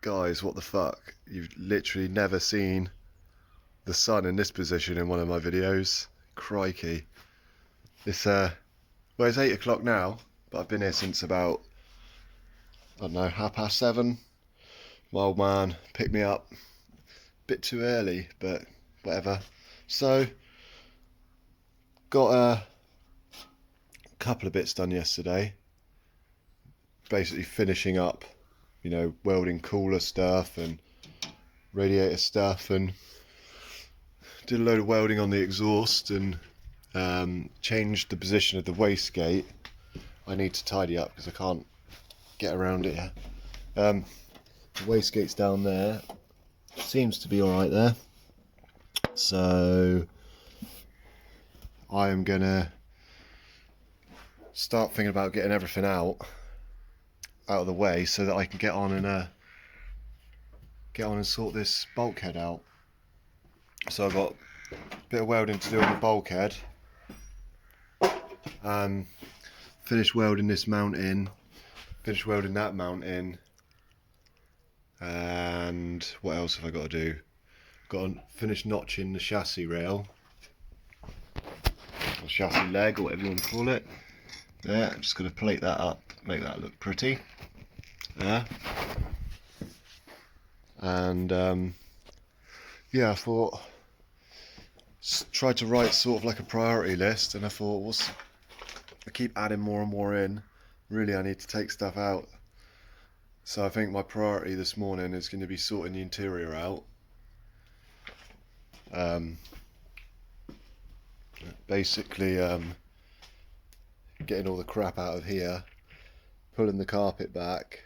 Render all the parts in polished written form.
Guys, what the fuck? You've literally never seen the sun in this position in one of my videos. Crikey. It's well, it's 8 o'clock now, but I've been here since about, I don't know, 7:30. My old man picked me up a bit too early, but whatever. So, got a couple of bits done yesterday. Basically finishing up, welding cooler stuff and radiator stuff, and did a load of welding on the exhaust and changed the position of the wastegate. I need to tidy up because I can't get around it here. The wastegate's down there. Seems to be alright there. So I am gonna start thinking about getting everything out of the way so that I can get on and sort this bulkhead out. So I've got a bit of welding to do on the bulkhead, finish welding this mount in, finish welding that mount in, and what else have I got to do? Got to finish notching the chassis rail, or chassis leg, or whatever you want to call it. There, I'm just going to plate that up, make that look pretty. There. And yeah, I thought, tried to write sort of like a priority list, and I thought, I keep adding more and more in. Really, I need to take stuff out. So I think my priority this morning is going to be sorting the interior out. Basically, getting all the crap out of here, pulling the carpet back,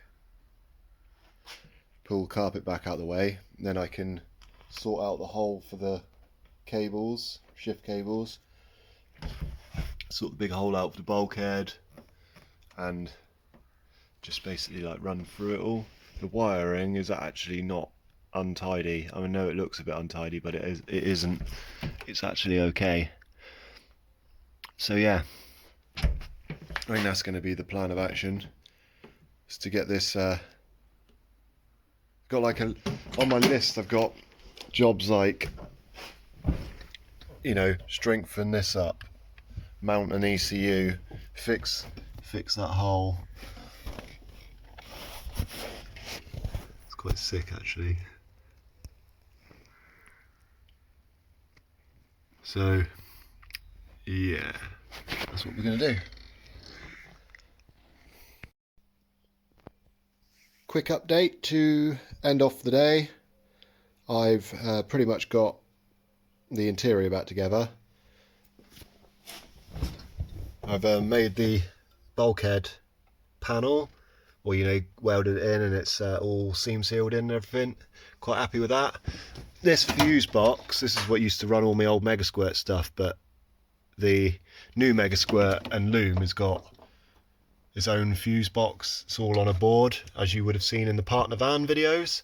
pull the carpet back out of the way, and then I can sort out the hole for the cables, shift cables, sort the big hole out for the bulkhead, and just basically like run through it all. The wiring is actually not untidy. I know it looks a bit untidy, but it isn't. It's actually okay. So yeah, I think that's going to be the plan of action, is to get this got like on my list I've got jobs like, strengthen this up, mount an ECU, fix that hole. It's quite sick actually. So yeah, that's what we're going to do. Quick update to end off the day. I've pretty much got the interior back together. I've made the bulkhead panel, or welded it in, and it's all seam sealed in and everything. Quite happy with that. This fuse box, this is what used to run all my old Megasquirt stuff, but the new Megasquirt and Loom has got its own fuse box. It's all on a board, as you would have seen in the partner van videos.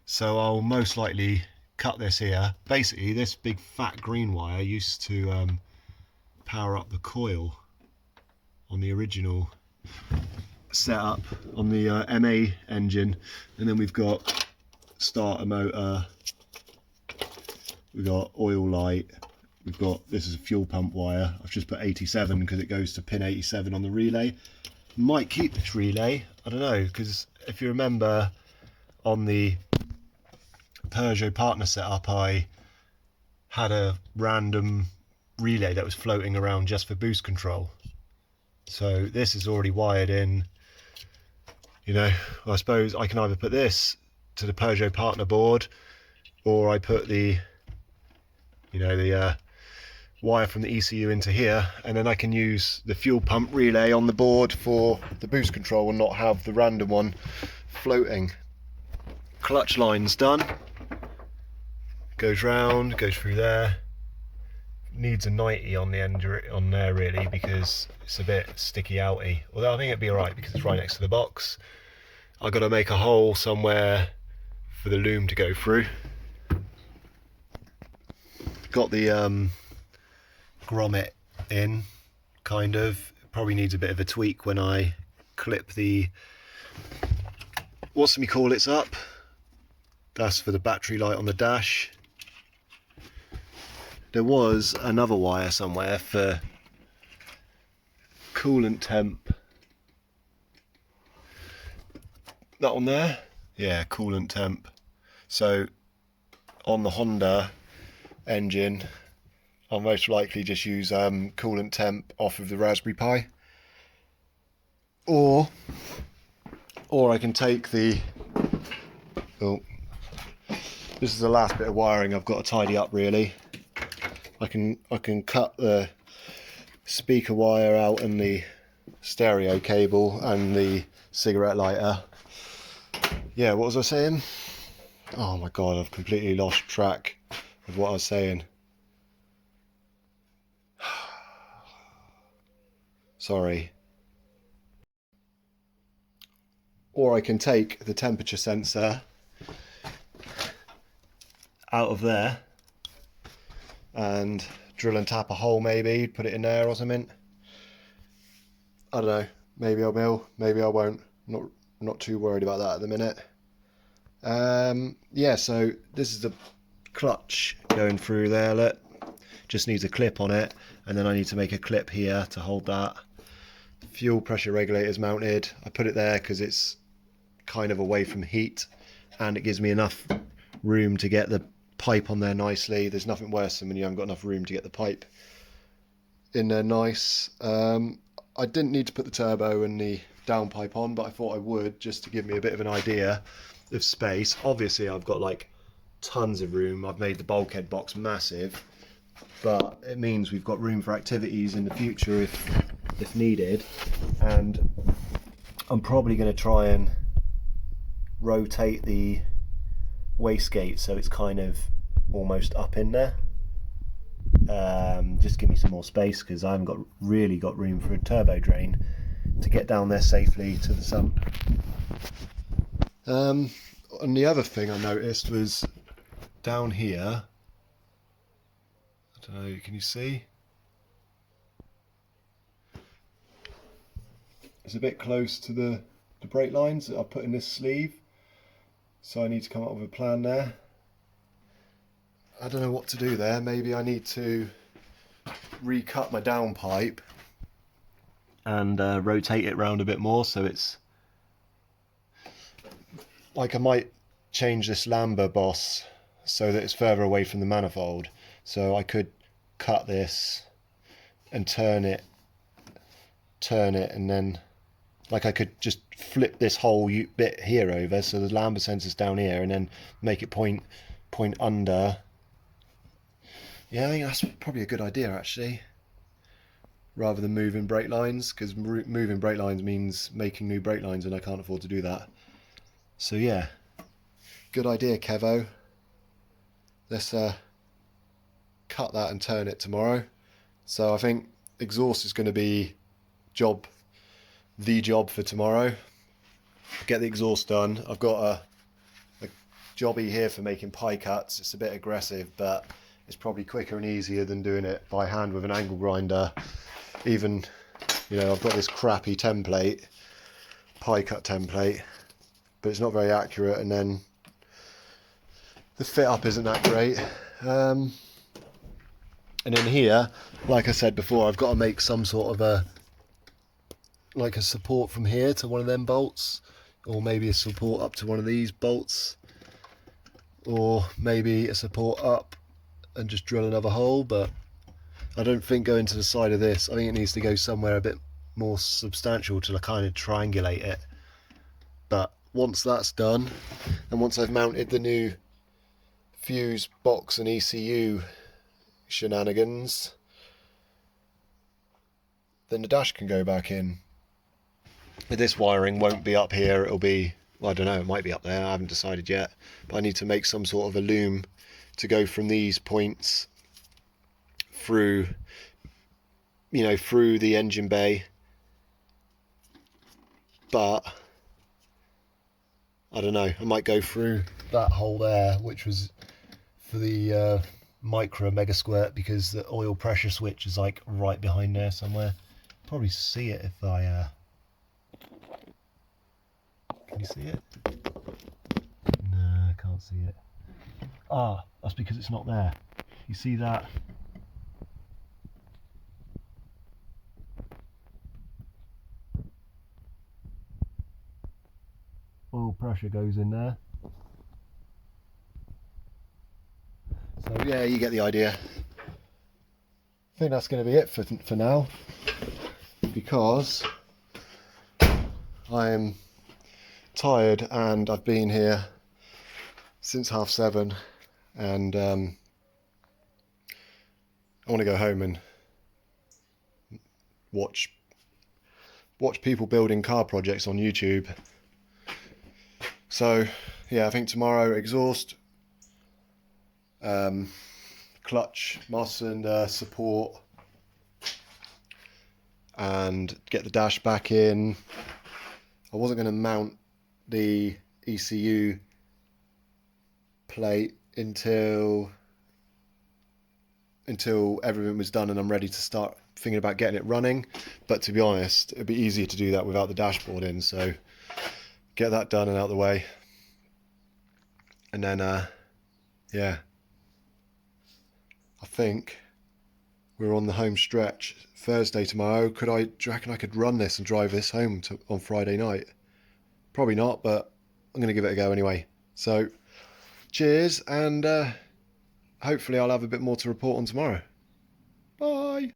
So I'll most likely cut this here. Basically, this big fat green wire used to power up the coil on the original setup on the MA engine, and then we've got starter motor, we've got oil light, we've got, this is a fuel pump wire. I've just put 87 because it goes to pin 87 on the relay. Might keep this relay, I don't know, because if you remember on the Peugeot partner setup, I had a random relay that was floating around just for boost control. So this is already wired in. I suppose I can either put this to the Peugeot partner board, or I put the wire from the ECU into here, and then I can use the fuel pump relay on the board for the boost control and not have the random one floating. Clutch line's done. Goes round, goes through there. Needs a 90 on the end on there really, because it's a bit sticky outy. Although I think it'd be alright because it's right next to the box. I've got to make a hole somewhere for the loom to go through. Got the grommet in, kind of. Probably needs a bit of a tweak when I clip the, what's me call it's up. That's for the battery light on the dash. There was another wire somewhere for coolant temp. That one there? Yeah, coolant temp. So on the Honda engine, I'll most likely just use coolant temp off of the Raspberry Pi. Or I can take the... Oh, this is the last bit of wiring I've got to tidy up really. I can cut the speaker wire out and the stereo cable and the cigarette lighter. Yeah, what was I saying? Oh my god, I've completely lost track of what I was saying. Sorry. Or I can take the temperature sensor out of there and drill and tap a hole, maybe put it in there or something. I don't know, maybe I will, maybe I won't. Not too worried about that at the minute. Yeah, so this is the clutch going through there, look. Just needs a clip on it, and then I need to make a clip here to hold that. Fuel pressure regulator's mounted. I put it there because it's kind of away from heat, and it gives me enough room to get the pipe on there nicely. There's nothing worse than when you haven't got enough room to get the pipe in there nice. I didn't need to put the turbo and the downpipe on, but I thought I would, just to give me a bit of an idea of space. Obviously I've got like tons of room. I've made the bulkhead box massive, but it means we've got room for activities in the future if needed. And I'm probably going to try and rotate the wastegate so it's kind of almost up in there. Just give me some more space because I haven't really got room for a turbo drain to get down there safely to the sump. And the other thing I noticed was down here, I don't know, can you see? It's a bit close to the brake lines that I put in this sleeve, so I need to come up with a plan there. I don't know what to do there. Maybe I need to recut my downpipe and rotate it round a bit more, so it's like, I might change this Lambda Boss so that it's further away from the manifold. So I could cut this and turn it, and then like I could just flip this whole bit here over so the Lambda sensor's down here, and then make it point under. Yeah, I think that's probably a good idea actually, rather than moving brake lines, because moving brake lines means making new brake lines, and I can't afford to do that. So yeah, good idea, Kevo. Let's cut that and turn it tomorrow. So I think exhaust is going to be the job for tomorrow. Get the exhaust done. I've got a jobby here for making pie cuts. It's a bit aggressive, but it's probably quicker and easier than doing it by hand with an angle grinder. Even, you know, I've got this crappy template, pie cut template, but it's not very accurate, and then the fit up isn't that great. And in here, like I said before, I've got to make some sort of a support from here to one of them bolts, or maybe a support up to one of these bolts, or maybe a support up and just drill another hole. But I don't think going to the side of this, I think it needs to go somewhere a bit more substantial to kind of triangulate it. But once that's done, and once I've mounted the new fuse box and ECU shenanigans, then the dash can go back in. This wiring won't be up here, it'll be, well, I don't know, it might be up there, I haven't decided yet, but I need to make some sort of a loom to go from these points through, you know, through the engine bay. But I don't know, I might go through that hole there, which was for the micro mega squirt, because the oil pressure switch is like right behind there somewhere. Probably see it if I can you see it? No, I can't see it. Ah, that's because it's not there. You see that? Oil pressure goes in there. So yeah, you get the idea. I think that's going to be it for now, because I'm tired and I've been here since 7:30, and I want to go home and watch people building car projects on YouTube. So yeah, I think tomorrow exhaust, clutch, master cylinder, support, and get the dash back in. I wasn't going to mount the ECU plate until everything was done and I'm ready to start thinking about getting it running, but to be honest, it'd be easier to do that without the dashboard in, so get that done and out of the way, and then yeah, I think we're on the home stretch. Thursday tomorrow. Do you reckon I could run this and drive this home on Friday night? Probably not, but I'm going to give it a go anyway. So cheers, and hopefully I'll have a bit more to report on tomorrow. Bye.